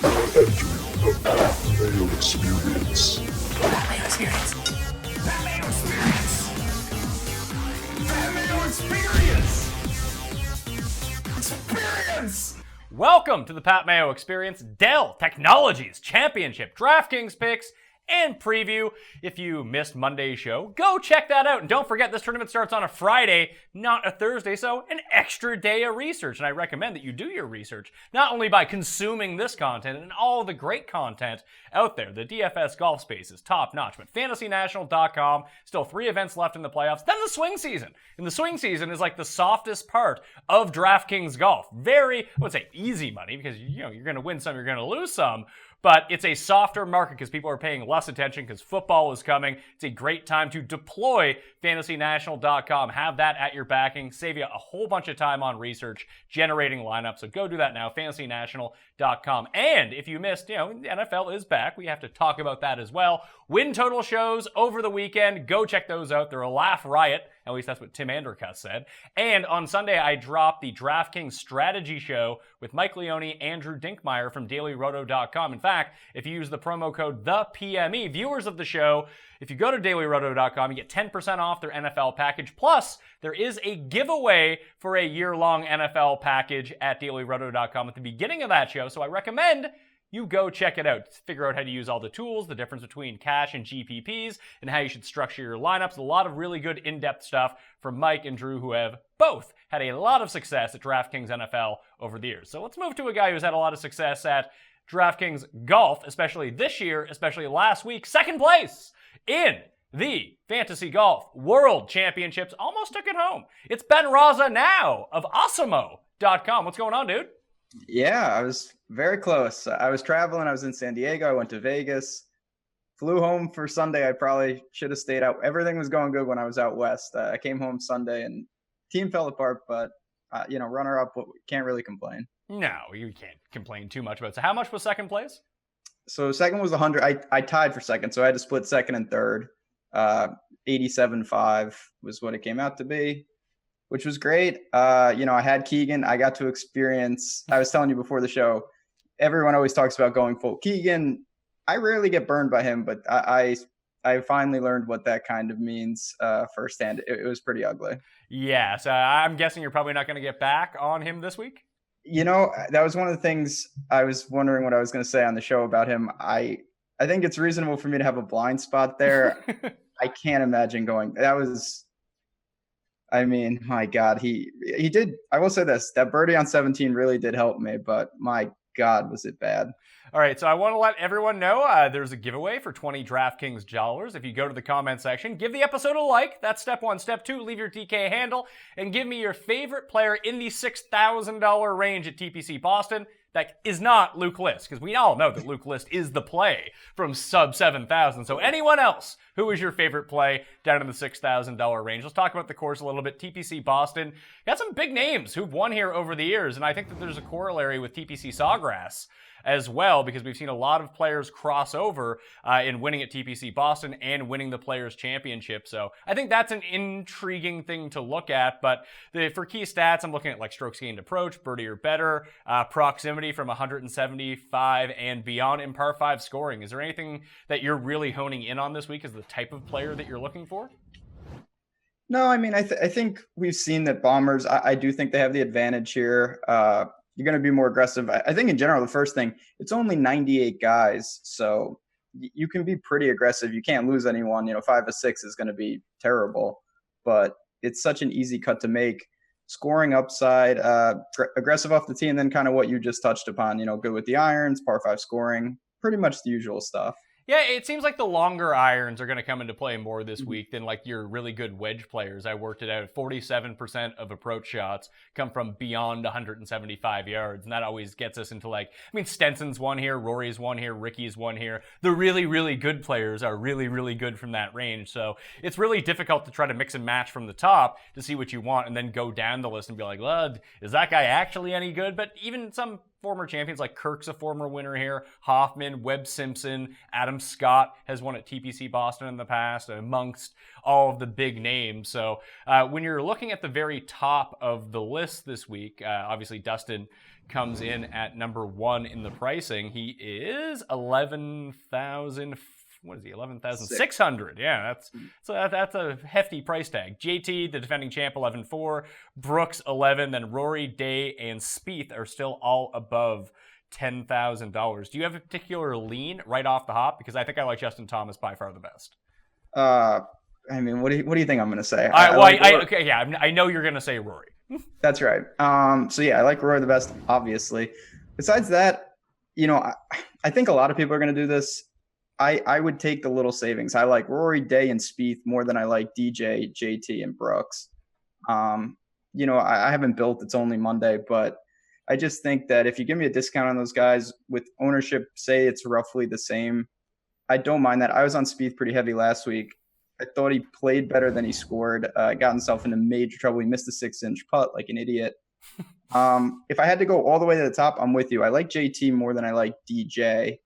The Mayo Experience. Mayo Experience. Mayo Experience. Mayo Experience. Experience. Welcome to the Pat Mayo Experience, Dell Technologies Championship DraftKings picks and preview. If you missed Monday's show, go check that out. And don't forget, this tournament starts on a Friday, not a Thursday, so an extra day of research. And I recommend that you do your research, not only by consuming this content and all the great content out there. The DFS golf space is top-notch, but FantasyNational.com, still 3 events left in the playoffs. Then the swing season. And the swing season is like the softest part of DraftKings golf. Very, I would say easy money, because you're going to win some, you're going to lose some. But it's a softer market because people are paying less attention because football is coming. It's a great time to deploy FantasyNational.com. Have that at your backing. Save you a whole bunch of time on research, generating lineups. So go do that now, FantasyNational.com. And if you missed, the NFL is back. We have to talk about that as well. Win total shows over the weekend. Go check those out. They're a laugh riot. At least that's what Tim Andercutt said. And on Sunday, I dropped the DraftKings Strategy Show with Mike Leone, Andrew Dinkmeyer from DailyRoto.com. In fact, if you use the promo code THEPME, viewers of the show, if you go to DailyRoto.com, you get 10% off their NFL package. Plus, there is a giveaway for a year-long NFL package at DailyRoto.com at the beginning of that show. So I recommend you go check it out. Figure out how to use all the tools, the difference between cash and GPPs, and how you should structure your lineups. A lot of really good in-depth stuff from Mike and Drew, who have both had a lot of success at DraftKings NFL over the years. So let's move to a guy who's had a lot of success at DraftKings Golf, especially this year, especially last week. Second place in the Fantasy Golf World Championships. Almost took it home. It's Ben Rasa now of Awesemo.com. What's going on, dude? Yeah, I was very close. I was traveling. I was in San Diego. I went to Vegas. Flew home for Sunday. I probably should have stayed out. Everything was going good when I was out west. I came home Sunday and team fell apart, but, runner-up, can't really complain. No, you can't complain too much about it. So how much was second place? So second was 100. I tied for second, so I had to split second and third. 87.5 was what it came out to be, which was great. I had Keegan. I got to experience, I was telling you before the show, everyone always talks about going full Keegan. I rarely get burned by him, but I finally learned what that kind of means firsthand. It was pretty ugly. Yeah, so I'm guessing you're probably not going to get back on him this week? That was one of the things I was wondering what I was going to say on the show about him. I think it's reasonable for me to have a blind spot there. I can't imagine going. My God, he did. I will say this, that birdie on 17 really did help me, but my God, was it bad. All right, so I want to let everyone know there's a giveaway for 20 DraftKings dollars. If you go to the comment section, give the episode a like. That's step 1. Step 2, leave your DK handle and give me your favorite player in the $6,000 range at TPC Boston. That is not Luke List, because we all know that Luke List is the play from sub 7,000. So anyone else, who is your favorite play down in the $6,000 range? Let's talk about the course a little bit. TPC Boston got some big names who've won here over the years, and I think that there's a corollary with TPC Sawgrass as well, because we've seen a lot of players cross over in winning at TPC Boston and winning the Players' Championship. So I think that's an intriguing thing to look at. But for key stats, I'm looking at like strokes gained approach, birdie or better, proximity from 175 and beyond, in par 5 scoring. Is there anything that you're really honing in on this week as the type of player that you're looking for? No, I think we've seen that Bombers, I do think they have the advantage here. You're going to be more aggressive. I think in general, the first thing, it's only 98 guys, so you can be pretty aggressive. You can't lose anyone. 5 of 6 is going to be terrible, but it's such an easy cut to make. Scoring upside, aggressive off the tee, and then kind of what you just touched upon, good with the irons, par 5 scoring, pretty much the usual stuff. Yeah, it seems like the longer irons are going to come into play more this week than like your really good wedge players. I worked it out. 47% of approach shots come from beyond 175 yards. And that always gets us into Stenson's won here, Rory's won here, Ricky's won here. The really, really good players are really, really good from that range. So it's really difficult to try to mix and match from the top to see what you want and then go down the list and be like, well, is that guy actually any good? But even some former champions like Kirk's a former winner here, Hoffman, Webb Simpson, Adam Scott has won at TPC Boston in the past amongst all of the big names. So when you're looking at the very top of the list this week, obviously Dustin comes in at number 1 in the pricing. He is 11,000. What is he? 11,600. Yeah, that's a hefty price tag. JT, the defending champ, 11,400. Brooks, 11. Then Rory, Day, and Spieth are still all above $10,000. Do you have a particular lean right off the hop? Because I think I like Justin Thomas by far the best. I mean, what do you think I'm going to say? I know you're going to say Rory. That's right. So yeah, I like Rory the best, obviously. Besides that, I think a lot of people are going to do this. I would take the little savings. I like Rory, Day, and Spieth more than I like DJ, JT, and Brooks. I haven't built. It's only Monday, but I just think that if you give me a discount on those guys with ownership, say it's roughly the same, I don't mind that. I was on Spieth pretty heavy last week. I thought he played better than he scored. Got himself into major trouble. He missed a 6-inch putt like an idiot. If I had to go all the way to the top, I'm with you. I like JT more than I like DJ.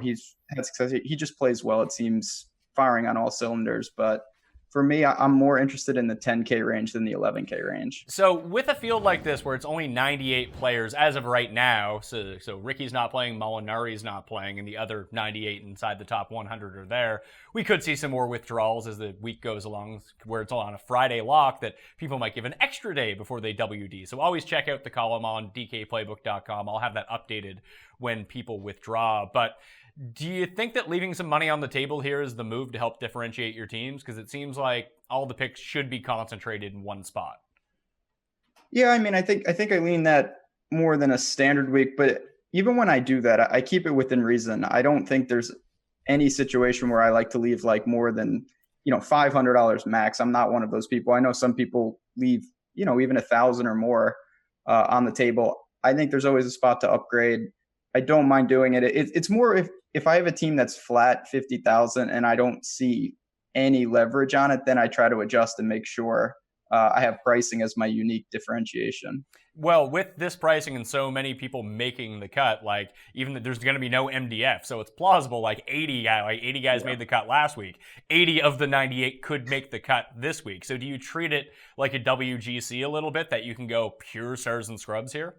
He's had success. He just plays well. It seems firing on all cylinders. But for me, I'm more interested in the 10K range than the 11K range. So with a field like this where it's only 98 players as of right now, so Ricky's not playing, Molinari's not playing, and the other 98 inside the top 100 are there, we could see some more withdrawals as the week goes along, where it's all on a Friday lock that people might give an extra day before they WD. So always check out the column on dkplaybook.com. I'll have that updated when people withdraw. But do you think that leaving some money on the table here is the move to help differentiate your teams? Because it seems like all the picks should be concentrated in one spot. Yeah, I mean, I think I lean that more than a standard week. But even when I do that, I keep it within reason. I don't think there's any situation where I like to leave like more than $500 max. I'm not one of those people. I know some people leave even $1,000 or more on the table. I think there's always a spot to upgrade. I don't mind doing it. It's more if I have a team that's flat 50,000 and I don't see any leverage on it, then I try to adjust and make sure I have pricing as my unique differentiation. Well, with this pricing and so many people making the cut, like even there's going to be no MDF, so it's plausible. Like 80 guys made the cut last week. 80 of the 98 could make the cut this week. So do you treat it like a WGC a little bit, that you can go pure stars and scrubs here?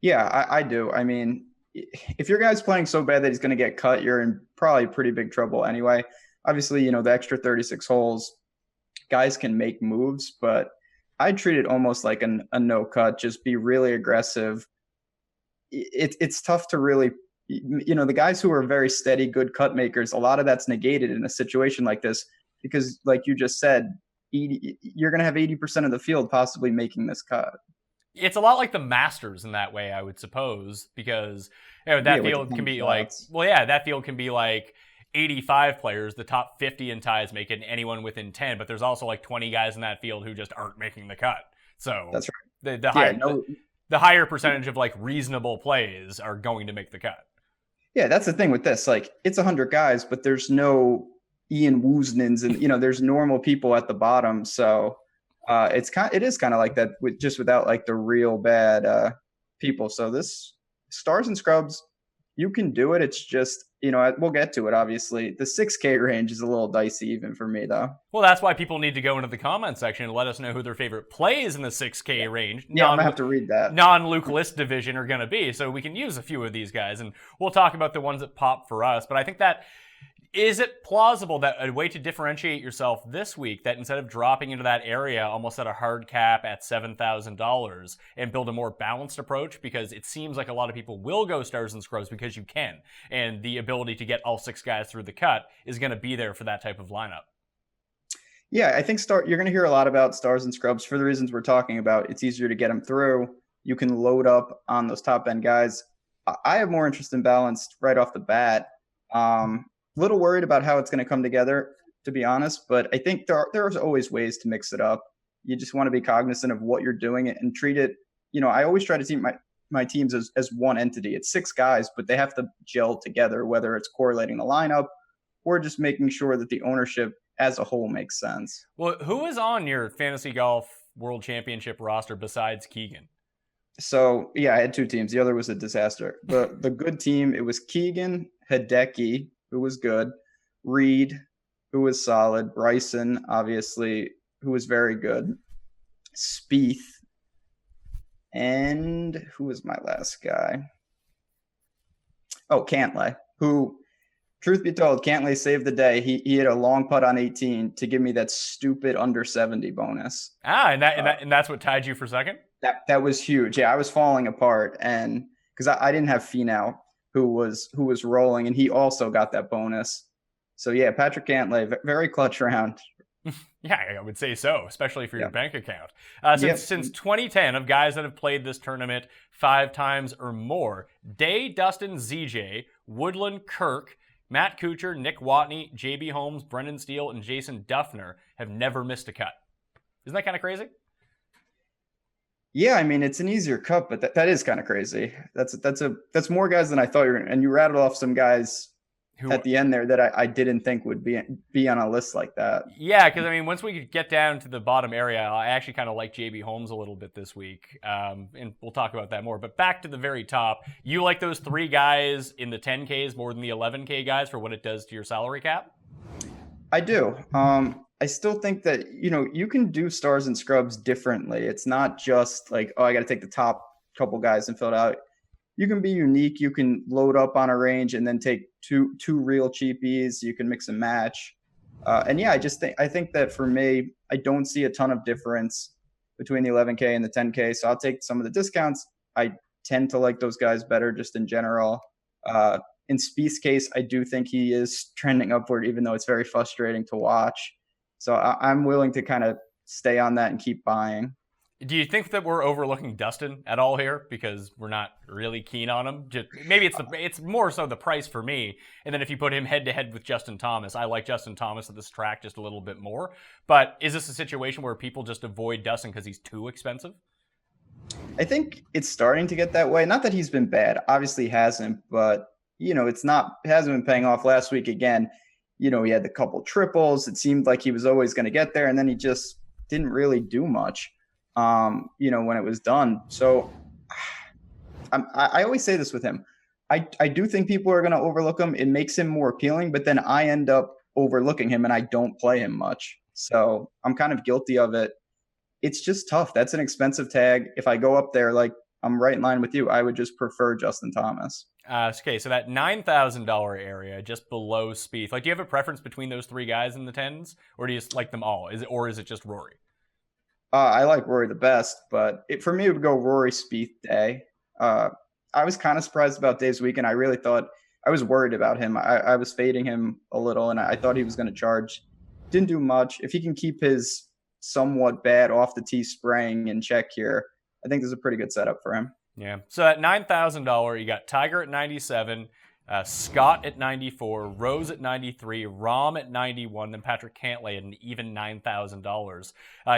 Yeah, I do. I mean, if your guy's playing so bad that he's going to get cut, you're in probably pretty big trouble anyway. Obviously, the extra 36 holes, guys can make moves, but I treat it almost like a no cut. Just be really aggressive. It's tough to really, the guys who are very steady, good cut makers, a lot of that's negated in a situation like this because, like you just said, you're going to have 80% of the field possibly making this cut. It's a lot like the Masters in that way, I would suppose, because that field can be that field can be like 85 players, the top 50 in ties make it, and anyone within 10, but there's also like 20 guys in that field who just aren't making the cut. So that's right. The higher percentage of like reasonable plays are going to make the cut. Yeah, that's the thing with this. Like, it's 100 guys, but there's no Ian Woosnans and there's normal people at the bottom. So it is kind of like that without like the real bad people. So this stars and scrubs, you can do it. It's just, we'll get to it. Obviously the 6K range is a little dicey even for me though. Well, that's why people need to go into the comment section and let us know who their favorite plays in the 6K range. Yeah, I'm gonna have to read that. Non-Luke List division are going to be, so we can use a few of these guys and we'll talk about the ones that pop for us. But I think that, is it plausible that a way to differentiate yourself this week, that instead of dropping into that area almost at a hard cap at $7,000 and build a more balanced approach? Because it seems like a lot of people will go stars and scrubs because you can, and the ability to get all 6 guys through the cut is going to be there for that type of lineup. Yeah, I think you're going to hear a lot about stars and scrubs for the reasons we're talking about. It's easier to get them through. You can load up on those top end guys. I have more interest in balanced right off the bat. Little worried about how it's going to come together, to be honest, but I think there's always ways to mix it up. You just want to be cognizant of what you're doing and treat it. I always try to treat my teams as one entity. It's 6 guys, but they have to gel together, whether it's correlating the lineup or just making sure that the ownership as a whole makes sense. Well, who is on your fantasy golf world championship roster besides Keegan? So yeah, I had 2 teams. The other was a disaster. The good team, it was Keegan, Hideki, who was good, Reed, who was solid, Bryson, obviously, who was very good, Spieth, And who was my last guy? Oh, Cantlay, who, truth be told, Cantlay saved the day. He hit a long putt on 18 to give me that stupid under 70 bonus. And that's what tied you for second? That was huge. Yeah, I was falling apart, and because I didn't have Finau, who was rolling, and he also got that bonus. So yeah, Patrick Cantlay, very clutch round. Yeah, I would say so, especially for your bank account. Since 2010, of guys that have played this tournament 5 times or more, Day, Dustin, ZJ, Woodland, Kirk, Matt Kuchar, Nick Watney, JB Holmes, Brendan Steele, and Jason Duffner have never missed a cut. Isn't that kind of crazy? Yeah, I mean, it's an easier cut, but that is kind of crazy. That's more guys than I thought you were going to. And you rattled off some guys at the end there that I didn't think would be on a list like that. Yeah, because I mean, once we get down to the bottom area, I actually kind of like JB Holmes a little bit this week, and we'll talk about that more. But back to the very top, you like those 3 guys in the 10Ks more than the 11K guys for what it does to your salary cap? I do. I still think that, you can do stars and scrubs differently. It's not just like, oh, I got to take the top couple guys and fill it out. You can be unique. You can load up on a range and then take two real cheapies. You can mix and match. And yeah, I think that for me, I don't see a ton of difference between the 11K and the 10K. So I'll take some of the discounts. I tend to like those guys better just in general. In Spieth's case, I do think he is trending upward, even though it's very frustrating to watch. So I'm willing to kind of stay on that and keep buying. Do you think that we're overlooking Dustin at all here because we're not really keen on him? Maybe it's more so the price for me. And then if you put him head to head with Justin Thomas, I like Justin Thomas at this track just a little bit more. But is this a situation where people just avoid Dustin because he's too expensive? I think it's starting to get that way. Not that he's been bad. Obviously he hasn't, but it hasn't been paying off. Last week again, he had the couple triples. It seemed like he was always going to get there, and then he just didn't really do much, when it was done. So I always say this with him. I do think people are going to overlook him. It makes him more appealing, but then I end up overlooking him and I don't play him much. So I'm kind of guilty of it. It's just tough. That's an expensive tag. If I go up there, like I'm right in line with you, I would just prefer Justin Thomas. Okay, so that $9,000 area just below Spieth. Like, do you have a preference between those 3 guys in the 10s, or do you just like them all? Is it just Rory? I like Rory the best, but for me, it would go Rory, Spieth, Day. I was kind of surprised about Day's weekend. I really thought I was worried about him. I was fading him a little, and I thought he was going to charge. Didn't do much. If he can keep his somewhat bad off the tee spraying in check here, I think there's a pretty good setup for him. Yeah. So at $9,000, you got Tiger at 97, Scott at 94, Rose at 93, Rahm at 91, then Patrick Cantlay at an even $9,000.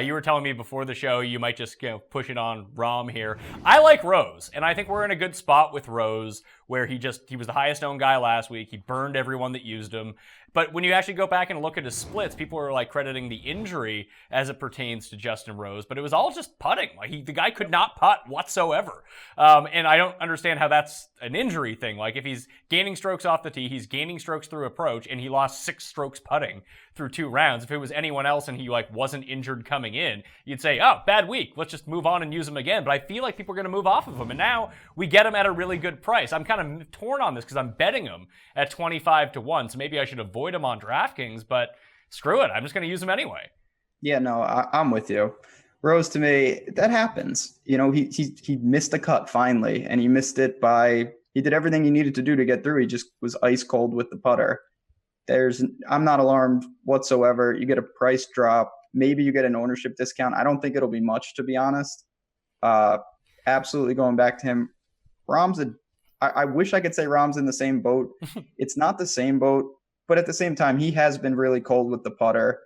You were telling me before the show you might just push it on Rahm here. I like Rose, and I think we're in a good spot with Rose where he was the highest owned guy last week. He burned everyone that used him. But when you actually go back and look at his splits, people are like crediting the injury as it pertains to Justin Rose, but it was all just putting. Like the guy could not putt whatsoever. And I don't understand how that's an injury thing. Like if he's gaining strokes off the tee, he's gaining strokes through approach, and he lost 6 strokes putting through 2 rounds. If it was anyone else and he wasn't injured coming in, you'd say, oh, bad week. Let's just move on and use him again. But I feel like people are going to move off of him. And now we get him at a really good price. I'm kind of torn on this because I'm betting him at 25-1. So maybe I should avoid him on DraftKings, but screw it. I'm just going to use him anyway. Yeah, no, I'm with you. Rose, to me, that happens. He missed a cut finally, and he missed it he did everything he needed to do to get through. He just was ice cold with the putter. I'm not alarmed whatsoever. You get a price drop. Maybe you get an ownership discount. I don't think it'll be much, to be honest. Absolutely going back to him. I wish I could say Rahm's in the same boat. It's not the same boat, but at the same time, he has been really cold with the putter.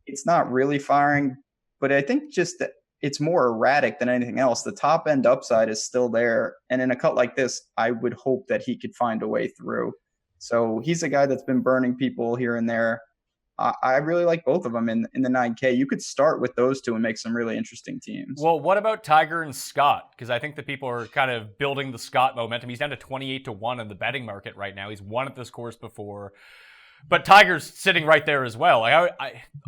It's not really firing, but I think just that it's more erratic than anything else. The top end upside is still there. And in a cut like this, I would hope that he could find a way through. So he's a guy that's been burning people here and there. I really like both of them in the 9K. You could start with those two and make some really interesting teams. Well, what about Tiger and Scott? Because I think that people are kind of building the Scott momentum. He's down to 28-1 in the betting market right now. He's won at this course before. But Tiger's sitting right there as well.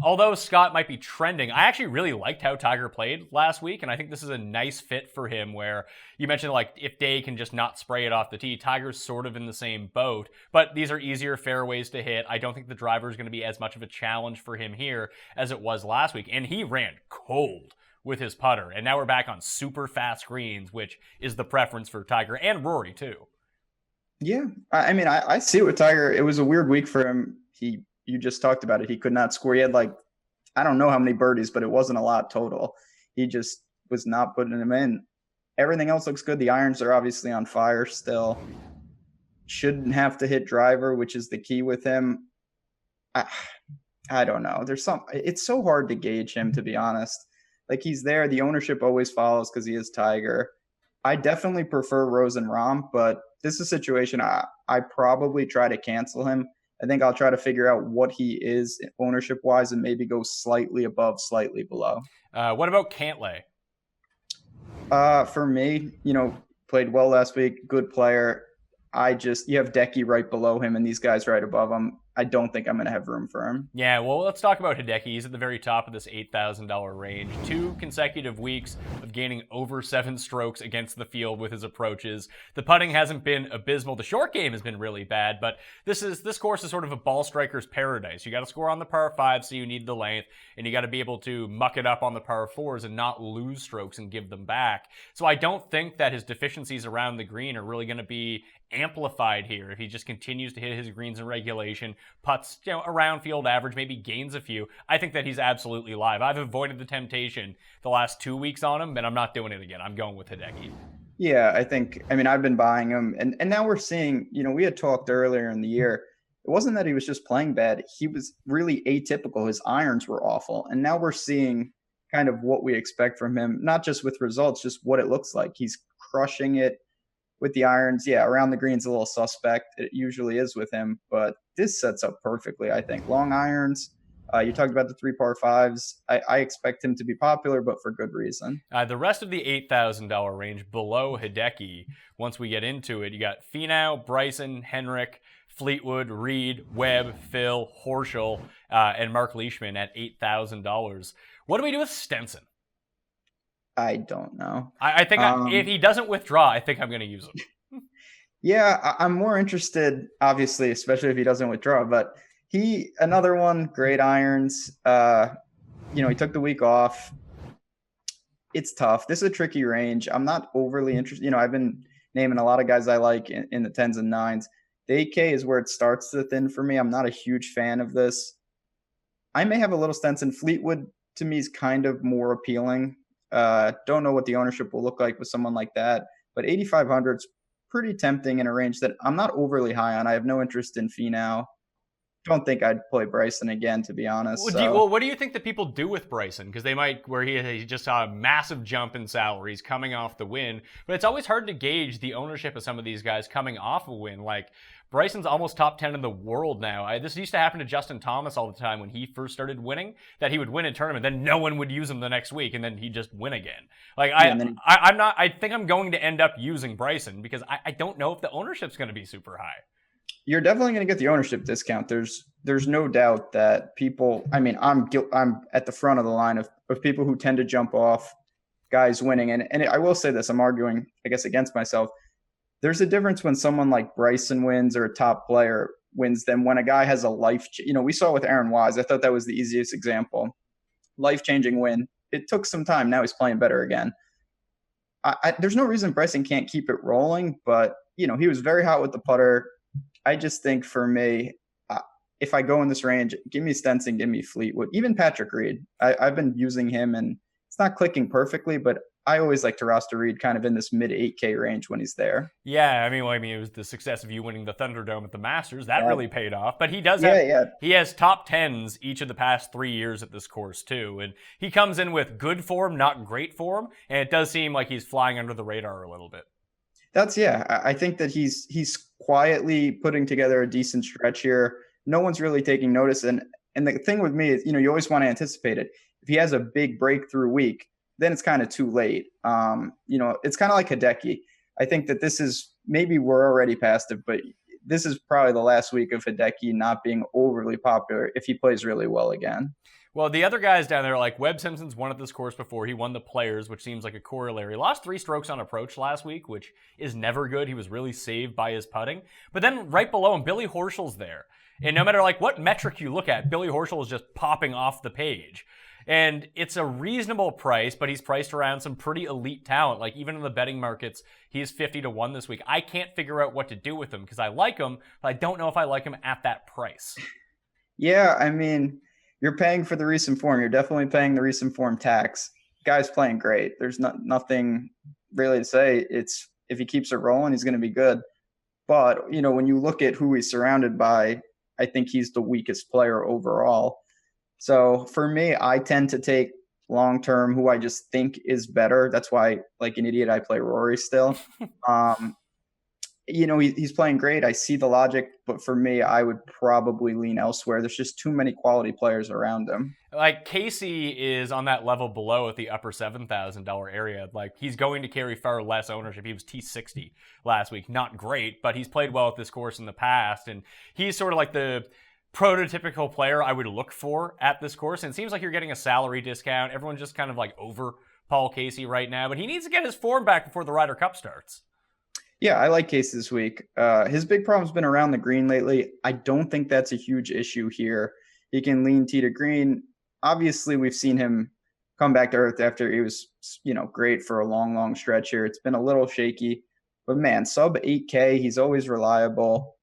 Although Scott might be trending, I actually really liked how Tiger played last week, and I think this is a nice fit for him where you mentioned like if Day can just not spray it off the tee, Tiger's sort of in the same boat, but these are easier fairways to hit. I don't think the driver is going to be as much of a challenge for him here as it was last week, and he ran cold with his putter, and now we're back on super fast greens, which is the preference for Tiger and Rory too. Yeah, I mean, I see it with Tiger. It was a weird week for him. You just talked about it. He could not score. He had like, I don't know how many birdies, but it wasn't a lot total. He just was not putting them in. Everything else looks good. The irons are obviously on fire still. Shouldn't have to hit driver, which is the key with him. I don't know. It's so hard to gauge him, to be honest. Like, he's there. The ownership always follows because he is Tiger. I definitely prefer Rose and Rahm, but this is a situation I probably try to cancel him. I think I'll try to figure out what he is ownership-wise and maybe go slightly above, slightly below. What about Cantlay? For me, played well last week, good player. You have Decky right below him and these guys right above him. I don't think I'm going to have room for him. Yeah, well, let's talk about Hideki. He's at the very top of this $8,000 range. 2 consecutive weeks of gaining over 7 strokes against the field with his approaches. The putting hasn't been abysmal. The short game has been really bad, but this course is sort of a ball striker's paradise. You got to score on the par 5, so you need the length, and you got to be able to muck it up on the par 4s and not lose strokes and give them back. So I don't think that his deficiencies around the green are really going to be amplified here if he just continues to hit his greens in regulation, putts around field average, maybe gains a few. I think that he's absolutely live. I've avoided the temptation the last 2 weeks on him, and I'm not doing it again. I'm going with Hideki. Yeah, I've been buying him, and now we're seeing, we had talked earlier in the year, it wasn't that he was just playing bad. He was really atypical. His irons were awful, and now we're seeing kind of what we expect from him, not just with results, just what it looks like. He's crushing it with the irons. Yeah, around the green's a little suspect. It usually is with him, but this sets up perfectly, I think. Long irons. You talked about the 3 par 5s. I expect him to be popular, but for good reason. The rest of the $8,000 range below Hideki, once we get into it, you got Finau, Bryson, Henrik, Fleetwood, Reed, Webb, Phil, Horschel, and Mark Leishman at $8,000. What do we do with Stenson? I don't know. I think if he doesn't withdraw, I think I'm going to use him. Yeah, I'm more interested, obviously, especially if he doesn't withdraw. But another one, great irons. He took the week off. It's tough. This is a tricky range. I'm not overly interested. I've been naming a lot of guys I like in the 10s and 9s. The 8K is where it starts to thin for me. I'm not a huge fan of this. I may have a little Stenson. Fleetwood, to me, is kind of more appealing. Don't know what the ownership will look like with someone like that, but 8,500 is pretty tempting in a range that I'm not overly high on. I have no interest in Finau. Don't think I'd play Bryson again, to be honest. What do you think that people do with Bryson? Because he just saw a massive jump in salaries coming off the win, but it's always hard to gauge the ownership of some of these guys coming off a win. Like, Bryson's almost top 10 in the world now. This used to happen to Justin Thomas all the time when he first started winning, that he would win a tournament, then no one would use him the next week, and then he'd just win again. Like, I think I'm going to end up using Bryson because I don't know if the ownership's going to be super high. You're definitely going to get the ownership discount. There's no doubt that people, I'm at the front of the line of people who tend to jump off guys winning. And I will say this, I'm arguing, I guess, against myself. There's a difference when someone like Bryson wins or a top player wins than when a guy has a we saw with Aaron Wise. I thought that was the easiest example. Life-changing win. It took some time. Now he's playing better again. There's no reason Bryson can't keep it rolling, but, he was very hot with the putter. I just think for me, if I go in this range, give me Stenson, give me Fleetwood, even Patrick Reed. I've been using him, and it's not clicking perfectly, but I always like to roster Reed kind of in this mid 8K range when he's there. Yeah, it was the success of you winning the Thunderdome at the Masters. That really paid off. But he does he has top 10s each of the past 3 years at this course too. And he comes in with good form, not great form. And it does seem like he's flying under the radar a little bit. I think that he's quietly putting together a decent stretch here. No one's really taking notice. And the thing with me is, you always want to anticipate it. If he has a big breakthrough week, then it's kind of too late. It's kind of like Hideki. I think that this is, maybe we're already past it, but this is probably the last week of Hideki not being overly popular if he plays really well again. Well, the other guys down there, like Webb Simpson's won at this course before. He won the Players, which seems like a corollary. Lost 3 strokes on approach last week, which is never good. He was really saved by his putting. But then right below him, Billy Horschel's there. And no matter like what metric you look at, Billy Horschel is just popping off the page. And it's a reasonable price, but he's priced around some pretty elite talent. Like even in the betting markets, he's 50-1 this week. I can't figure out what to do with him because I like him, but I don't know if I like him at that price. Yeah, I mean, you're paying for the recent form. You're definitely paying the recent form tax. Guy's playing great. There's nothing really to say. It's if he keeps it rolling, he's going to be good. But, you know, when you look at who he's surrounded by, I think he's the weakest player overall. So for me, I tend to take long-term who I just think is better. That's why, like an idiot, I play Rory still. You know, he's playing great. I see the logic, but for me, I would probably lean elsewhere. There's just too many quality players around him. Like Casey is on that level below at the upper $7,000 area. Like he's going to carry far less ownership. He was T60 last week. Not great, but he's played well at this course in the past. And he's sort of like the prototypical player I would look for at this course. And it seems like you're getting a salary discount. Everyone's just kind of like over Paul Casey right now, but he needs to get his form back before the Ryder Cup starts. Yeah, I like Casey this week. His big problem's been around the green lately. I don't think that's a huge issue here. He can lean tee to green. Obviously, we've seen him come back to earth after he was, you know, great for a long, long stretch here. It's been a little shaky, but man, sub 8K, he's always reliable.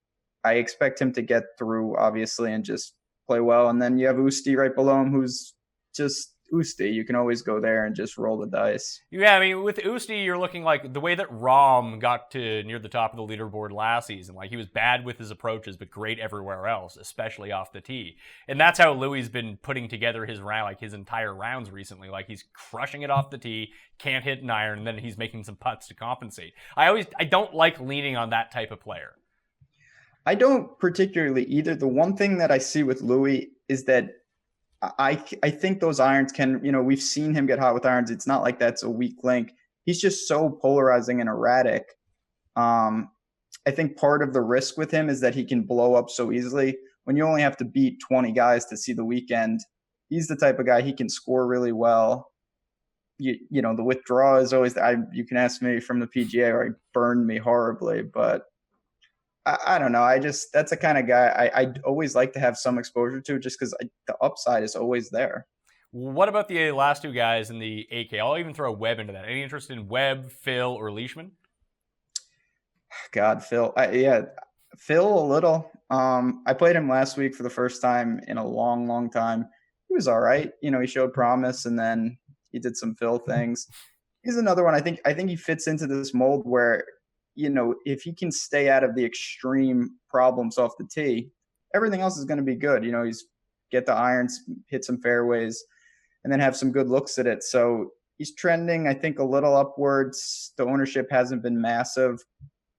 I expect him to get through, obviously, and just play well. And then you have Usti right below him, who's just Usti. You can always go there and just roll the dice. Yeah, I mean, with Usti, you're looking like the way that Rahm got to near the top of the leaderboard last season. Like, he was bad with his approaches, but great everywhere else, especially off the tee. And that's how Louis been putting together his round, like his entire rounds recently. Like, he's crushing it off the tee, can't hit an iron, and then he's making some putts to compensate. I don't like leaning on that type of player. I don't particularly either. The one thing that I see with Louis is that I think those irons can, you know, we've seen him get hot with irons. It's not like that's a weak link. He's just so polarizing and erratic. I think part of the risk with him is that he can blow up so easily. When you only have to beat 20 guys to see the weekend, he's the type of guy, he can score really well. You know, the withdrawal is always, you can ask me from the PGA or he burned me horribly, but I don't know. That's the kind of guy I always like to have some exposure to just because the upside is always there. What about the last two guys in the 8K? I'll even throw Webb into that. Any interest in Webb, Phil, or Leishman? God, Phil. Phil a little. I played him last week for the first time in a long, long time. He was all right. You know, he showed promise, and then he did some Phil things. He's another one. I think he fits into this mold where, you know, if he can stay out of the extreme problems off the tee, everything else is going to be good. You know, he's get the irons, hit some fairways, and then have some good looks at it. So he's trending, I think, a little upwards. The ownership hasn't been massive.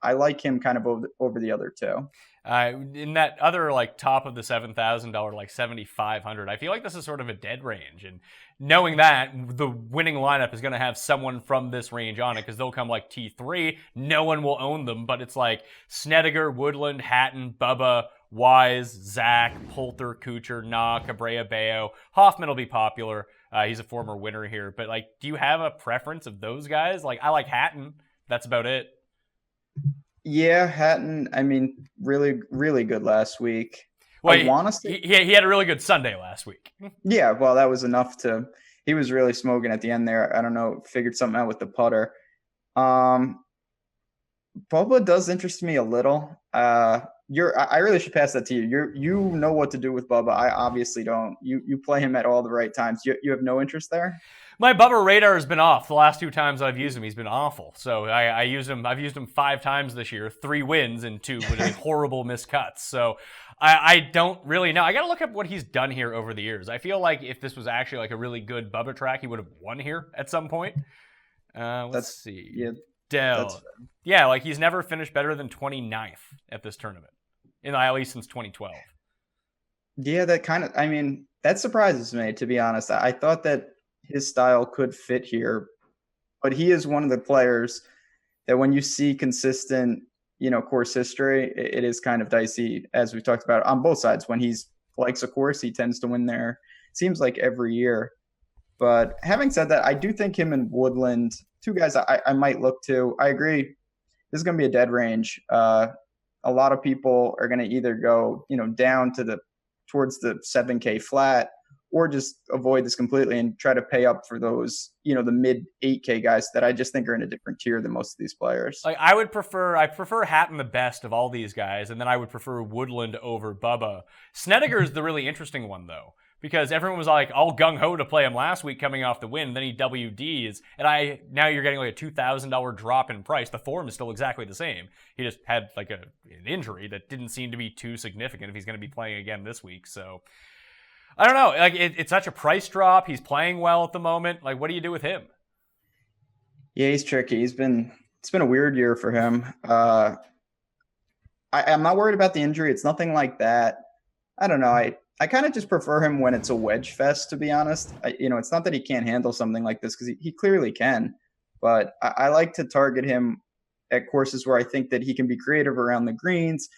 I like him kind of over the other two. In that other like top of the $7,000, like $7,500, I feel like this is sort of a dead range. And knowing that, the winning lineup is going to have someone from this range on it because they'll come like T3. No one will own them, but it's like Snedeker, Woodland, Hatton, Bubba, Wise, Zach, Poulter, Kuchar, Na, Cabrera, Bayo. Hoffman will be popular. He's a former winner here. But like, do you have a preference of those guys? Like, I like Hatton. That's about it. Yeah, Hatton, I mean, really, really good last week. Well, he had a really good Sunday last week. Yeah, well, that was enough he was really smoking at the end there. I don't know, figured something out with the putter. Bubba does interest me a little. I really should pass that to you. You know what to do with Bubba. I obviously don't. You play him at all the right times. You have no interest there? My Bubba radar has been off. The last 2 times I've used him, he's been awful. So I've used him 5 times this year, 3 wins and 2 with horrible miscuts. So I don't really know. I got to look up what he's done here over the years. I feel like if this was actually like a really good Bubba track, he would have won here at some point. Let's see. Yeah, Dell. Yeah, like he's never finished better than 29th at this tournament, at least since 2012. Yeah, that surprises me, to be honest. I thought that his style could fit here, but he is one of the players that when you see consistent course history, it is kind of dicey, as we've talked about on both sides. When he's likes a course, he tends to win there. Seems like every year. But having said that, I do think him and Woodland, two guys I might look to. I agree. This is going to be a dead range. A lot of people are going to either go, down to towards the 7K flat, or just avoid this completely and try to pay up for those, the mid 8K guys that I just think are in a different tier than most of these players. Like I prefer Hatton the best of all these guys, and then I would prefer Woodland over Bubba. Snedeker is the really interesting one though, because everyone was like all gung-ho to play him last week coming off the win, then he WDs, and now you're getting like a $2,000 drop in price. The form is still exactly the same. He just had like an injury that didn't seem to be too significant if he's going to be playing again this week, so I don't know. Like it's such a price drop. He's playing well at the moment. Like, what do you do with him? Yeah, he's tricky. It's been a weird year for him. I'm not worried about the injury. It's nothing like that. I don't know. I kind of just prefer him when it's a wedge fest, to be honest. It's not that he can't handle something like this, because he clearly can. But I like to target him at courses where I think that he can be creative around the greens,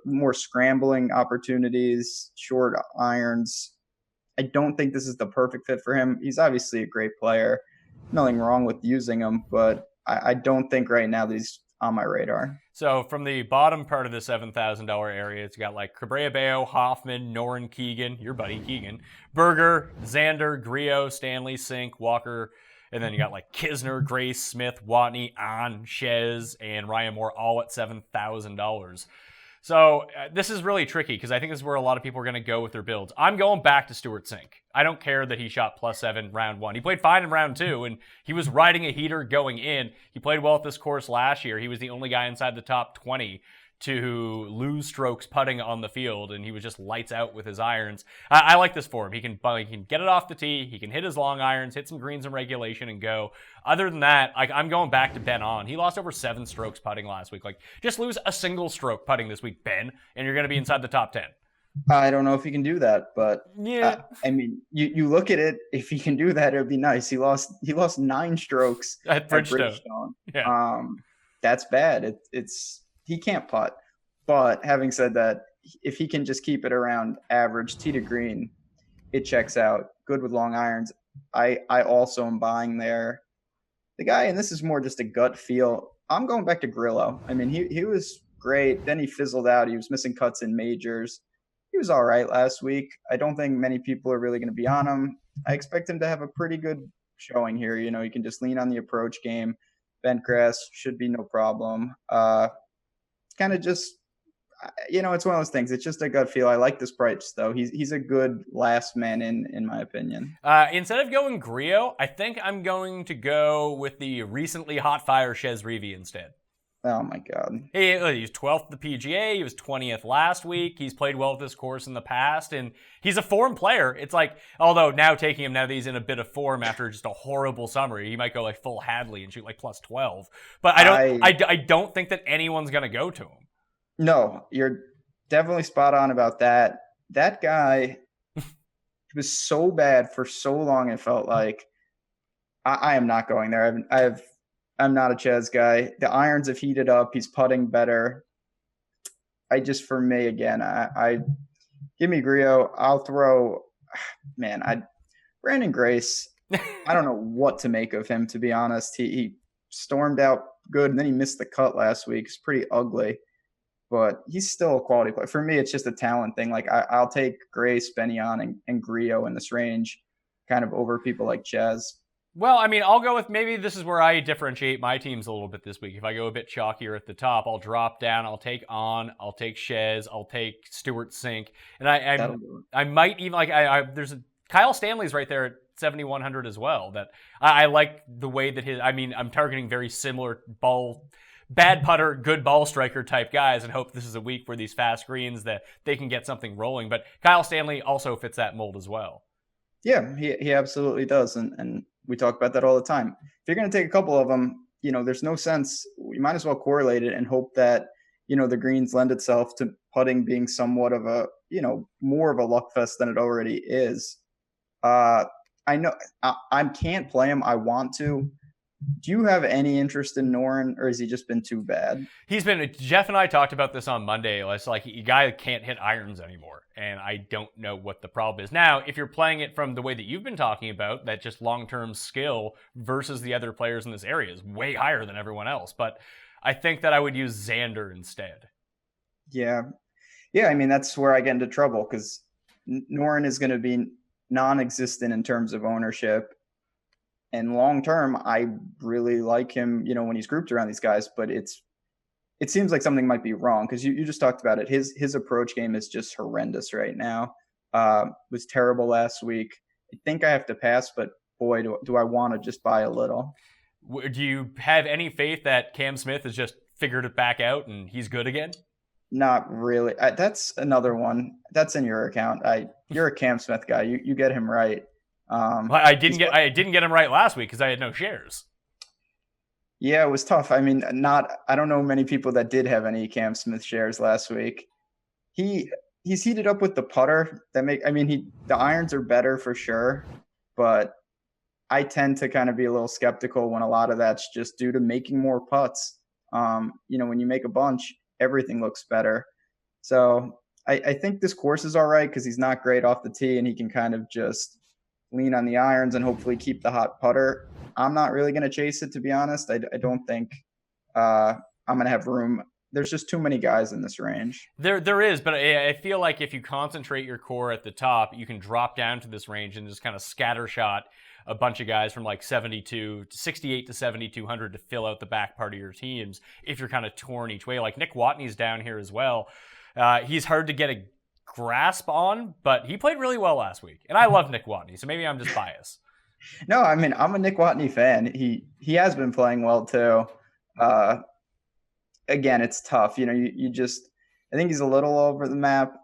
more scrambling opportunities, short irons. I don't think this is the perfect fit for him. He's obviously a great player. Nothing wrong with using him, but I don't think right now that he's on my radar. So from the bottom part of the $7,000 area, it's got like Cabrera Bello, Hoffman, Noren Keegan, your buddy Keegan, Berger, Xander, Griot, Stanley, Sink, Walker, and then you got like Kisner, Grace, Smith, Watney, An, Shez, and Ryan Moore all at $7,000. So this is really tricky because I think this is where a lot of people are going to go with their builds. I'm going back to Stuart Sink. I don't care that he shot +7 round 1. He played fine in round 2, and he was riding a heater going in. He played well at this course last year. He was the only guy inside the top 20 to lose strokes putting on the field, and he was just lights out with his irons. I like this for him. He can get it off the tee. He can hit his long irons, hit some greens in regulation, and go. Other than that, I'm going back to Ben On. He lost over 7 strokes putting last week. Just lose a single stroke putting this week, Ben, and you're going to be inside the top 10. I don't know if he can do that, but yeah. You look at it. If he can do that, it would be nice. He lost 9 strokes at Bridgestone. Yeah. That's bad. He can't putt. But having said that, if he can just keep it around average tee to green, it checks out. Good with long irons. I also am buying there. The guy, and this is more just a gut feel, I'm going back to Grillo. He was great. Then he fizzled out. He was missing cuts in majors. He was all right last week. I don't think many people are really going to be on him. I expect him to have a pretty good showing here. You can just lean on the approach game. Bent grass should be no problem. Kind of just, it's one of those things. It's just a gut feel. I like this price, though. He's a good last man in my opinion. Instead of going Griot, I think I'm going to go with the recently hot fire Chez Reavie instead. Oh, my God. He's 12th at the PGA. He was 20th last week. He's played well at this course in the past, and he's a form player. It's like, although now taking him now that he's in a bit of form after just a horrible summer, he might go like full Hadley and shoot like +12. But I don't think that anyone's going to go to him. No, you're definitely spot on about that. That guy was so bad for so long, it felt like. I am not going there. I'm not a Chez guy. The irons have heated up. He's putting better. For me, again, I give me Griot. I'll throw, Brandon Grace. I don't know what to make of him, to be honest. He stormed out good, and then he missed the cut last week. It's pretty ugly, but he's still a quality player. For me, it's just a talent thing. I'll take Grace, Benyon, and Griot in this range kind of over people like Chez. Well, I'll go with, maybe this is where I differentiate my teams a little bit this week. If I go a bit chalkier at the top, I'll drop down. I'll take On. I'll take Chez. I'll take Stuart Sink. And I might even, there's Kyle Stanley's right there at 7,100 as well. That I like the way that I'm targeting very similar bad putter, good ball striker type guys, and hope this is a week where these fast greens that they can get something rolling. But Kyle Stanley also fits that mold as well. Yeah, he absolutely does. And we talk about that all the time. If you're going to take a couple of them, there's no sense. You might as well correlate it and hope that, the greens lend itself to putting being somewhat of a, more of a luck fest than it already is. I know I can't play him. I want to, Do you have any interest in Noren, or has he just been too bad? Jeff and I talked about this on Monday. It's like a guy can't hit irons anymore, and I don't know what the problem is. Now, if you're playing it from the way that you've been talking about, that just long-term skill versus the other players in this area is way higher than everyone else. But I think that I would use Xander instead. Yeah. Yeah, I mean, that's where I get into trouble because Noren is going to be non-existent in terms of ownership. And long term, I really like him, when he's grouped around these guys, but it seems like something might be wrong because you just talked about it. His approach game is just horrendous right now. Was terrible last week. I think I have to pass, but boy, do I want to just buy a little. Do you have any faith that Cam Smith has just figured it back out and he's good again? Not really. That's another one. That's in your account. You're a Cam Smith guy. You get him right. I didn't get him right last week because I had no shares. Yeah, it was tough. I mean, I don't know many people that did have any Cam Smith shares last week. He's heated up with the putter the irons are better for sure, but I tend to kind of be a little skeptical when a lot of that's just due to making more putts. When you make a bunch, everything looks better. So I think this course is all right because he's not great off the tee and he can kind of just lean on the irons and hopefully keep the hot putter. I'm not really going to chase it, to be honest. I don't think I'm going to have room. There's just too many guys in this range. There is, but I feel like if you concentrate your core at the top, you can drop down to this range and just kind of scattershot a bunch of guys from like 68 to 7,200 to fill out the back part of your teams if you're kind of torn each way. Like Nick Watney's down here as well. He's hard to get a grasp on, but he played really well last week. And I love Nick Watney, so maybe I'm just biased. No, I mean, I'm a Nick Watney fan. He has been playing well too. Again, it's tough. I think he's a little over the map.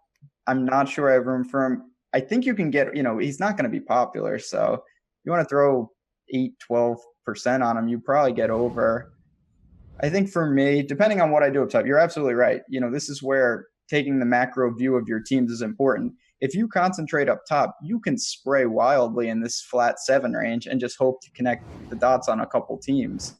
I'm not sure I have room for him. I think you can get, he's not going to be popular. So you want to throw 12% on him, you probably get over. I think for me, depending on what I do up top, you're absolutely right. This is where taking the macro view of your teams is important. If you concentrate up top, you can spray wildly in this flat 7 range and just hope to connect the dots on a couple teams.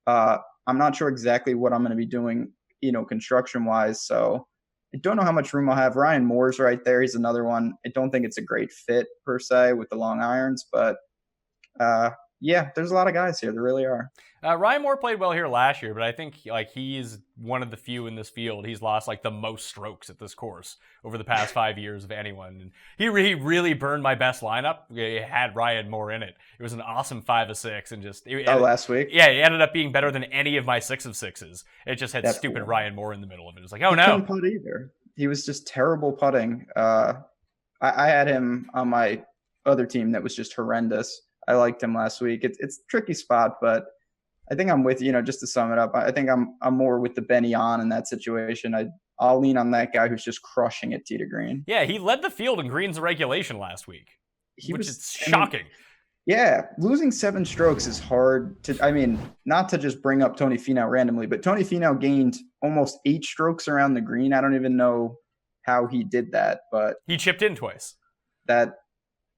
I'm not sure exactly what I'm going to be doing, construction-wise. So I don't know how much room I'll have. Ryan Moore's right there. He's another one. I don't think it's a great fit per se with the long irons, but yeah, there's a lot of guys here. There really are. Ryan Moore played well here last year, but I think he's one of the few in this field. He's lost the most strokes at this course over the past 5 years of anyone. And he really burned my best lineup. It had Ryan Moore in it. It was an awesome 5 of 6 and last week. Yeah, it ended up being better than any of my 6 of 6s. It just had stupid cool. Ryan Moore in the middle of it. It was like, oh no. He couldn't putt either. He was just terrible putting. I had him on my other team that was just horrendous. I liked him last week. It's a tricky spot, but I think I'm with, just to sum it up, I think I'm more with the Benny on in that situation. I'll lean on that guy who's just crushing it tee to green. Yeah, he led the field in greens and regulation last week, which is shocking. Yeah, losing 7 strokes is hard to, not to just bring up Tony Finau randomly, but Tony Finau gained almost 8 strokes around the green. I don't even know how he did that, but he chipped in twice. That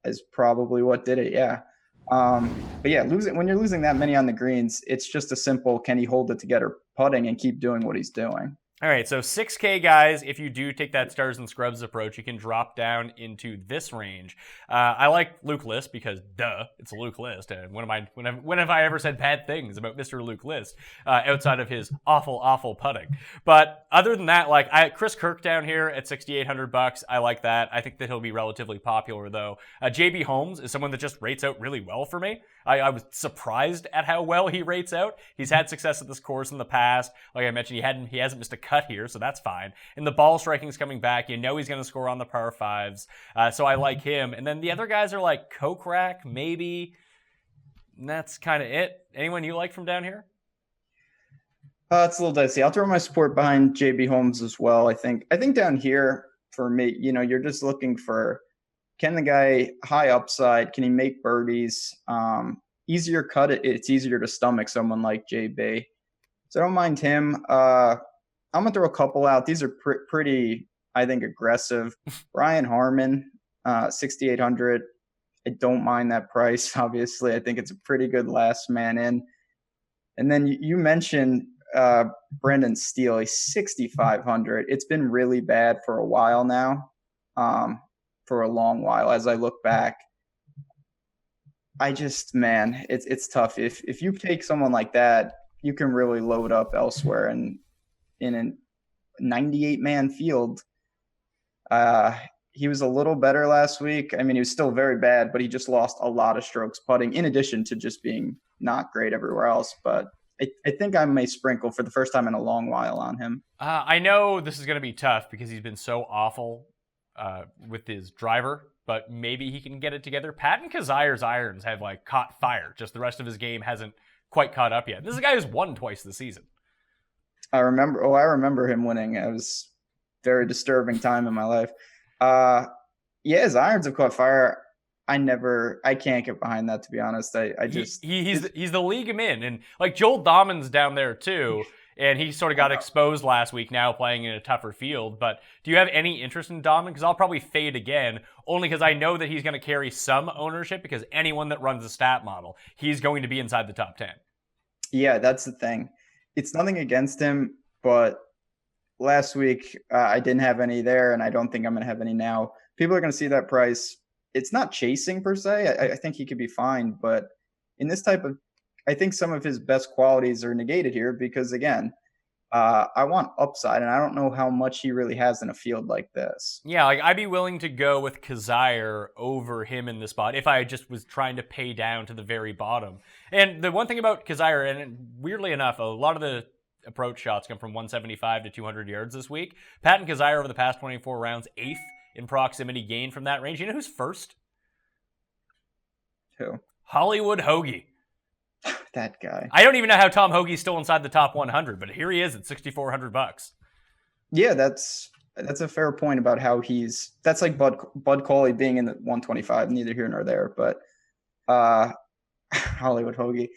is probably what did it. Yeah. But yeah, when you're losing that many on the greens, it's just a simple, can he hold it together putting and keep doing what he's doing? All right, so 6K guys, if you do take that stars and scrubs approach, you can drop down into this range. I like Luke List because, duh, it's Luke List. And when have I ever said bad things about Mr. Luke List outside of his awful putting? But other than that, Chris Kirk down here at $6,800, I like that. I think that he'll be relatively popular though. JB Holmes is someone that just rates out really well for me. I was surprised at how well he rates out. He's had success at this course in the past. Like I mentioned, he hasn't missed a cut here, so that's fine. And the ball striking's coming back. He's going to score on the par 5s. So I like him. And then the other guys are like Kokrak, maybe. And that's kind of it. Anyone you like from down here? It's a little dicey. I'll throw my support behind JB Holmes as well. I think down here for me, you're just looking for, can the guy high upside? Can he make birdies? Easier cut. It's easier to stomach someone like JB. So I don't mind him. I'm going to throw a couple out. These are pretty, I think, aggressive. Brian Harmon, 6,800. I don't mind that price, obviously. I think it's a pretty good last man in. And then you mentioned Brendan Steele, he's 6,500. It's been really bad for a while now, for a long while. As I look back, man, it's tough. If you take someone like that, you can really load up elsewhere. And in a 98-man field, he was a little better last week. I mean, he was still very bad, but he just lost a lot of strokes putting, in addition to just being not great everywhere else. But I think I may sprinkle for the first time in a long while on him. I know this is going to be tough because he's been so awful with his driver, but maybe he can get it together. Patton Kizzaire's irons have like caught fire. Just the rest of his game hasn't quite caught up yet. This is a guy who's won twice this season. I remember him winning. It was a very disturbing time in my life. Yeah, his irons have caught fire. I can't get behind that, to be honest. He's the league him in, and like Joel Dahmen's down there too, and he sort of got exposed last week now playing in a tougher field. But do you have any interest in Dahmen? Because I'll probably fade again, only because I know that he's going to carry some ownership because anyone that runs a stat model, he's going to be inside the top 10. Yeah, that's the thing. It's nothing against him, but last week I didn't have any there, and I don't think I'm going to have any now. People are going to see that price. It's not chasing per se. I think he could be fine, but in this type of, I think some of his best qualities are negated here because, again, I want upside, and I don't know how much he really has in a field like this. Yeah, like I'd be willing to go with Kazire over him in this spot if I just was trying to pay down to the very bottom. And the one thing about Kazire, and weirdly enough, a lot of the approach shots come from 175 to 200 yards this week. Patton Kizzire over the past 24 rounds, 8th in proximity gain from that range. You know who's first? Who? Hollywood Hoagie. That guy. I don't even know how Tom Hoagie's still inside the top 100, but here he is at $6,400. Yeah, that's a fair point about how that's like Bud Cauley being in the 125, neither here nor there. But Hollywood Hoagie,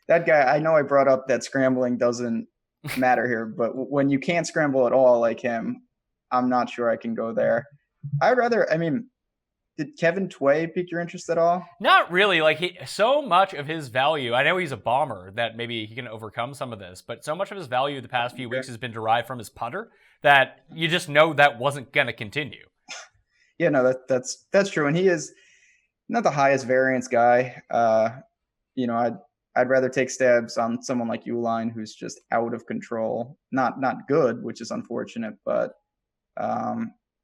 that guy, I know I brought up that scrambling doesn't matter here, but when you can't scramble at all like him, I'm not sure I can go there. Did Kevin Tway pique your interest at all? Not really. Like so much of his value, I know he's a bomber that maybe he can overcome some of this, but so much of his value the past few weeks has been derived from his putter that you just know that wasn't going to continue. Yeah, no, that's true. And he is not the highest variance guy. I'd rather take stabs on someone like Uline who's just out of control. Not good, which is unfortunate, but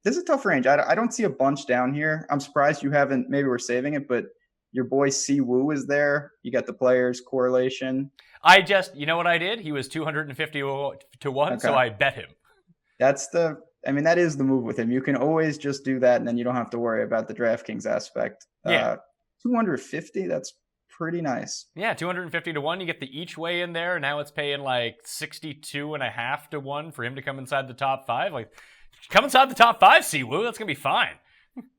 this is a tough range. I don't see a bunch down here. I'm surprised you haven't. Maybe we're saving it, but your boy Si Woo is there. You got the players correlation. You know what I did? He was 250 to 1, okay. So I bet him. That is the move with him. You can always just do that, and then you don't have to worry about the DraftKings aspect. Yeah. 250, that's pretty nice. Yeah, 250 to 1. You get the each way in there. Now it's paying like 62.5 to 1 for him to come inside the top 5. Like, come inside the top 5, Siwoo. That's going to be fine.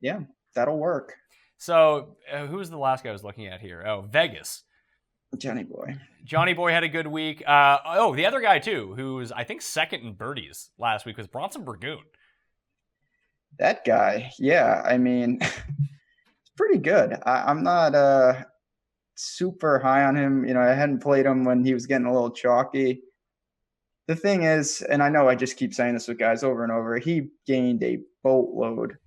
Yeah, that'll work. So, who was the last guy I was looking at here? Oh, Vegas. Johnny Boy. Johnny Boy had a good week. The other guy, too, who was, I think, second in birdies last week was Bronson Burgoon. That guy, yeah. It's pretty good. I'm not super high on him. I hadn't played him when he was getting a little chalky. The thing is, and I know I just keep saying this with guys over and over, he gained a boatload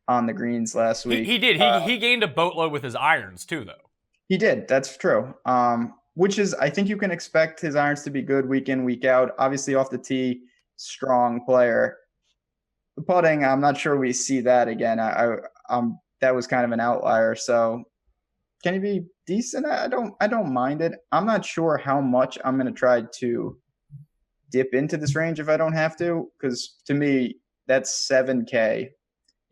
on the greens last week. He did. He gained a boatload with his irons, too, though. He did. That's true. Which is, I think you can expect his irons to be good week in, week out. Obviously, off the tee, strong player. The putting, I'm not sure we see that again. That was kind of an outlier. So, can he be decent? I don't mind it. I'm not sure how much I'm going to try to dip into this range if I don't have to, because to me, that's 7K.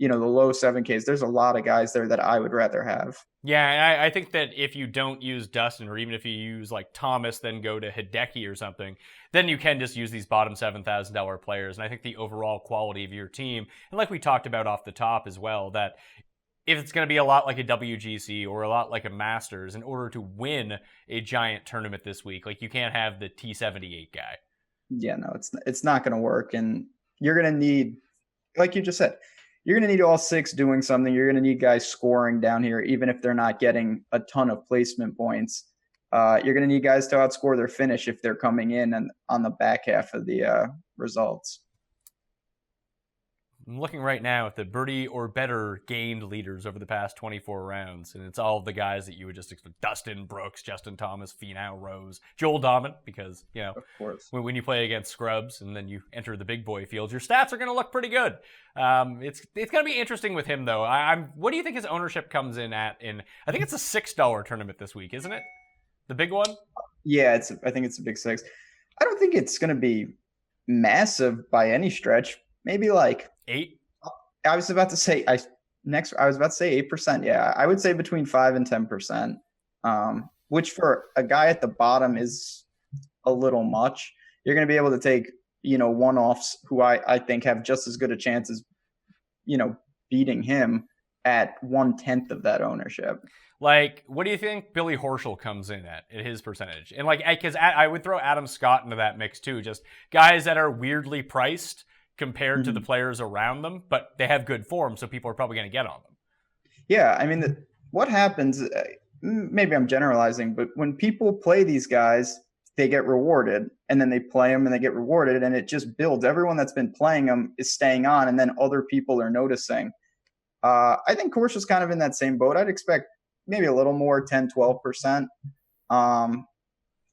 The low 7Ks. There's a lot of guys there that I would rather have. Yeah, and I think that if you don't use Dustin, or even if you use like Thomas, then go to Hideki or something, then you can just use these bottom $7,000 players. And I think the overall quality of your team, and like we talked about off the top as well, that if it's going to be a lot like a WGC or a lot like a Masters, in order to win a giant tournament this week, like you can't have the T78 guy. Yeah, no, it's not going to work. And you're going to need, like you just said, you're going to need all 6 doing something. You're going to need guys scoring down here, even if they're not getting a ton of placement points. you're going to need guys to outscore their finish if they're coming in and on the back half of the results. I'm looking right now at the birdie or better gained leaders over the past 24 rounds, and it's all of the guys that you would just expect: Dustin Brooks, Justin Thomas, Finau, Rose, Joel Dominant, because, Of course. when you play against scrubs and then you enter the big boy fields, your stats are going to look pretty good. It's going to be interesting with him, though. What do you think his ownership comes in at? I think it's a $6 tournament this week, isn't it? The big one? Yeah, I think it's a big 6. I don't think it's going to be massive by any stretch. Maybe like 8. I was about to say 8%. Yeah, I would say between 5 and 10%, which for a guy at the bottom is a little much. You're going to be able to take, one-offs who I think have just as good a chance as, beating him at 1/10 of that ownership. Like, what do you think Billy Horschel comes in at his percentage? And because I would throw Adam Scott into that mix too, just guys that are weirdly priced compared to the players around them, but they have good form, so people are probably going to get on them. Yeah, I mean, what happens, maybe I'm generalizing, but when people play these guys, they get rewarded, and then they play them and they get rewarded, and it just builds. Everyone that's been playing them is staying on, and then other people are noticing. I think Horschel's kind of in that same boat. I'd expect maybe a little more, 10, 12%.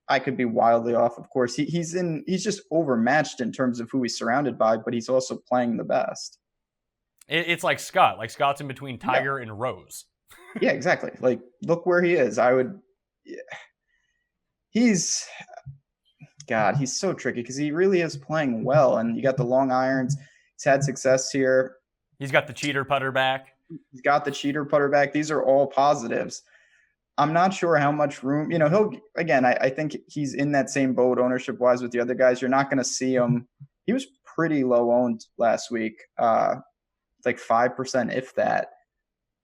I could be wildly off, of course. He's just overmatched in terms of who he's surrounded by, but he's also playing the best. It's like Scott. Like, Scott's in between Tiger and Rose. Yeah, exactly. Like, look where he is. He's so tricky because he really is playing well, and you got the long irons. He's had success here. He's got the cheater putter back. He's got the cheater putter back. These are all positives. I'm not sure how much room, I think he's in that same boat ownership wise with the other guys. You're not going to see him. He was pretty low owned last week, like 5%, if that,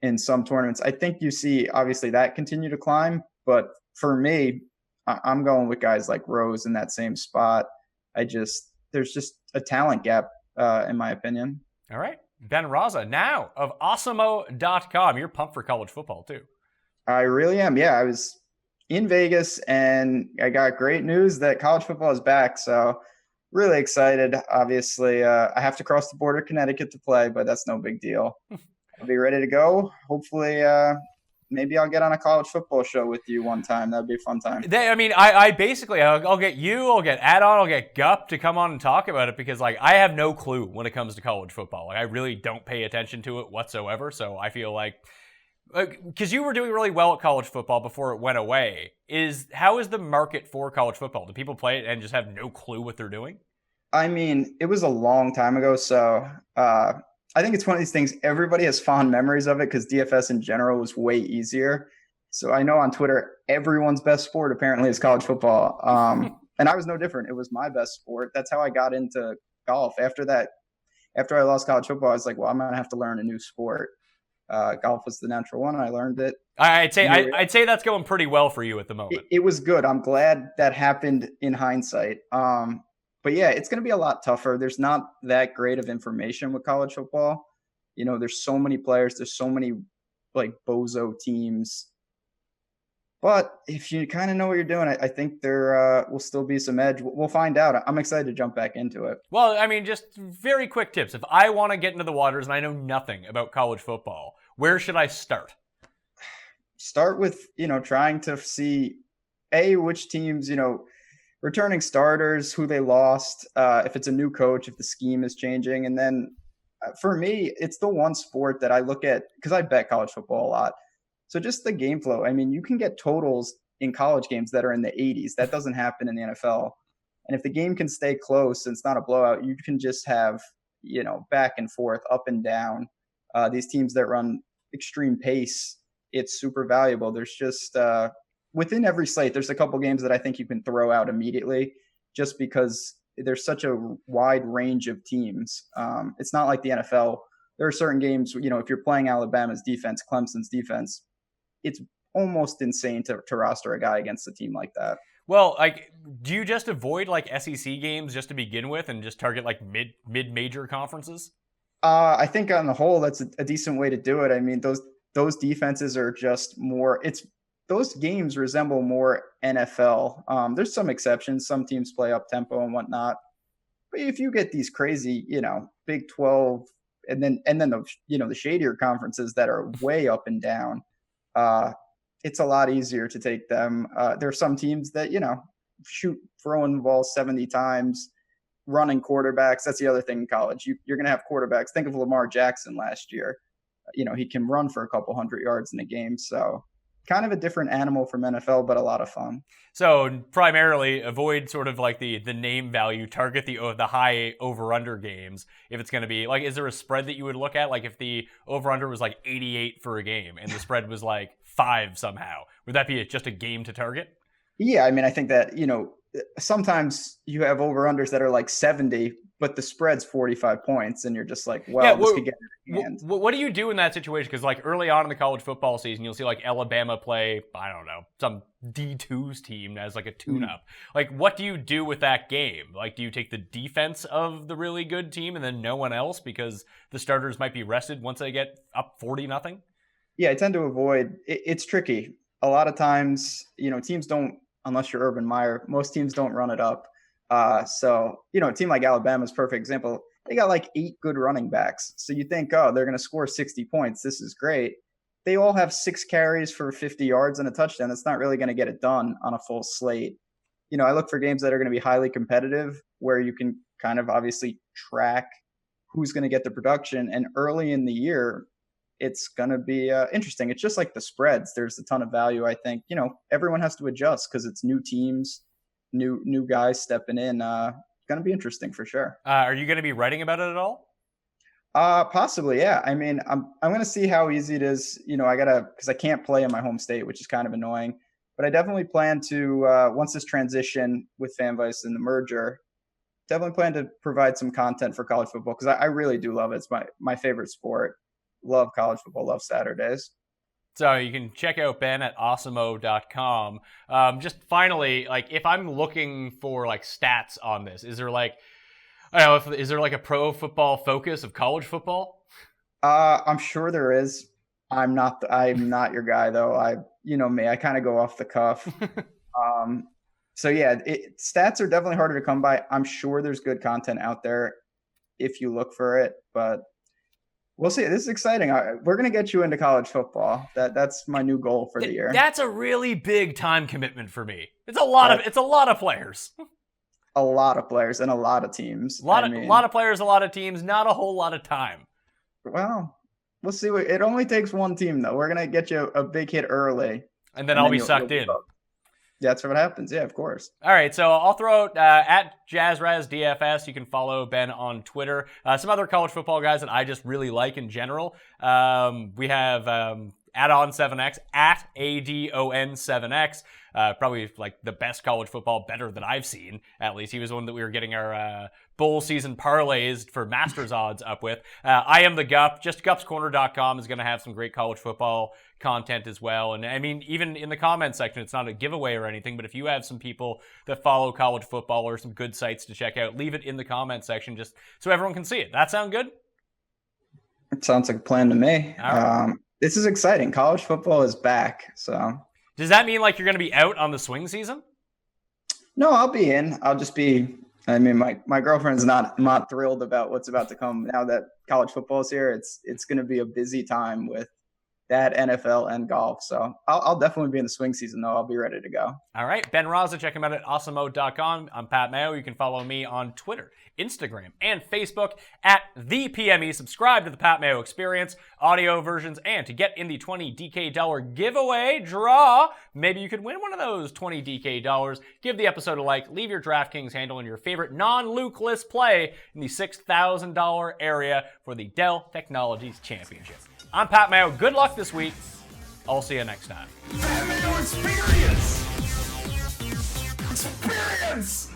in some tournaments. I think you see obviously that continue to climb, but for me, I'm going with guys like Rose in that same spot. There's just a talent gap, in my opinion. All right. Ben Rasa, now of Awesemo.com. You're pumped for college football too. I really am. Yeah, I was in Vegas and I got great news that college football is back. So really excited. Obviously, I have to cross the border to Connecticut to play, but that's no big deal. I'll be ready to go. Hopefully, maybe I'll get on a college football show with you one time. That'd be a fun time. I'll get you, I'll get Adon, I'll get Gup to come on and talk about it, because I have no clue when it comes to college football. I really don't pay attention to it whatsoever. So I feel like, because you were doing really well at college football before it went away, how is the market for college football? Do people play it and just have no clue what they're doing? I mean, it was a long time ago, so I think it's one of these things, everybody has fond memories of it because DFS in general was way easier. So I know on Twitter, everyone's best sport apparently is college football. And I was no different. It was my best sport. That's how I got into golf. After I lost college football, I was like, well, I'm going to have to learn a new sport. Golf was the natural one. I learned it. I'd say that's going pretty well for you at the moment. It was good. I'm glad that happened in hindsight. But yeah, it's going to be a lot tougher. There's not that great of information with college football. There's so many players. There's so many like bozo teams. But if you kind of know what you're doing, I think there will still be some edge. We'll find out. I'm excited to jump back into it. Well, I mean, just very quick tips. If I want to get into the waters and I know nothing about college football, where should I start? Start with, trying to see, which teams, returning starters, who they lost, if it's a new coach, if the scheme is changing. And then for me, it's the one sport that I look at because I bet college football a lot. So just the game flow. I mean, you can get totals in college games that are in the 80s. That doesn't happen in the NFL. And if the game can stay close and it's not a blowout, you can just have, back and forth, up and down. These teams that run extreme pace, it's super valuable. There's just within every slate, there's a couple games that I think you can throw out immediately just because there's such a wide range of teams. It's not like the NFL. There are certain games, if you're playing Alabama's defense, Clemson's defense, it's almost insane to roster a guy against a team like that. Well, do you just avoid SEC games just to begin with and just target mid-major conferences? I think on the whole, that's a decent way to do it. I mean, those defenses are just more, those games resemble more NFL. There's some exceptions. Some teams play up tempo and whatnot. But if you get these crazy, Big 12 and then the shadier conferences that are way up and down, it's a lot easier to take them. There are some teams that, shoot throwing the ball 70 times, running quarterbacks. That's the other thing in college. You're going to have quarterbacks. Think of Lamar Jackson last year. He can run for a couple hundred yards in a game. So kind of a different animal from NFL, but a lot of fun. So primarily avoid sort of like the name value, target the high over-under games. If it's going to be like, is there a spread that you would look at? Like if the over-under was like 88 for a game and the spread was like 5 somehow, would that be just a game to target? Yeah. I mean, I think that, sometimes you have over-unders that are like 70, but the spread's 45 points, and you're just like, well, this could get in your hands. What do you do in that situation? Because like early on in the college football season, you'll see like Alabama play, I don't know, some D2's team as like a tune-up. Like, what do you do with that game? Like, do you take the defense of the really good team and then no one else because the starters might be rested once they get up 40-0? Yeah, I tend to avoid. It's tricky. A lot of times, teams don't, unless you're Urban Meyer, most teams don't run it up. So, a team like Alabama is a perfect example. They got like 8 good running backs. So you think, oh, they're going to score 60 points. This is great. They all have 6 carries for 50 yards and a touchdown. That's not really going to get it done on a full slate. I look for games that are going to be highly competitive where you can kind of obviously track who's going to get the production. And early in the year, it's going to be interesting. It's just like the spreads. There's a ton of value, I think. Everyone has to adjust because it's new teams, new guys stepping in. Going to be interesting for sure. Are you going to be writing about it at all? Possibly, yeah. I mean, I'm going to see how easy it is. Because I can't play in my home state, which is kind of annoying. But I definitely plan to, once this transition with FanVice and the merger, definitely plan to provide some content for college football because I really do love it. It's my favorite sport. Love college football, love Saturdays. So you can check out Ben at awesemo.com. Just finally, like if I'm looking for like stats on this, is there like, I don't know, is there like a pro football focus of college football? I'm sure there is. I'm not your guy though. You know me, I kind of go off the cuff. So yeah, stats are definitely harder to come by. I'm sure there's good content out there if you look for it, but we'll see. This is exciting. We're going to get you into college football. That's my new goal for the year. That's a really big time commitment for me. It's a lot of players. A lot of players and a lot of teams. A lot of players, a lot of teams, not a whole lot of time. Well, we'll see. It only takes one team though. We're going to get you a big hit early. And then I'll be sucked in. That's what happens. Yeah, of course. All right, so I'll throw out at JazzRazDFS. You can follow Ben on Twitter. Some other college football guys that I just really like in general. We have Adon7X, at ADON7X. Probably like the best college football better that I've seen, at least. He was the one that we were getting our bowl season parlays for Masters odds up with. I am the Gup. Just gupscorner.com is going to have some great college football content as well. And I mean, even in the comments section, it's not a giveaway or anything, but if you have some people that follow college football or some good sites to check out, leave it in the comment section just so everyone can see it. That sound good? It sounds like a plan to me. All right. This is exciting. College football is back. So does that mean like you're going to be out on the swing season? No, I'll be in. I'll just be, I mean, my girlfriend's not thrilled about what's about to come now that college football is here. It's going to be a busy time with that, NFL, and golf. So I'll definitely be in the swing season, though. I'll be ready to go. All right. Ben Rasa, check him out at awesemo.com. I'm Pat Mayo. You can follow me on Twitter, Instagram, and Facebook at the PME. Subscribe to the Pat Mayo Experience, audio versions, and to get in the $20 DK giveaway draw, maybe you could win one of those $20 DK. Give the episode a like, leave your DraftKings handle and your favorite non-Luke-less play in the $6,000 area for the Dell Technologies Championship. I'm Pat Mayo. Good luck this week. I'll see you next time. Mayo Experience! Experience!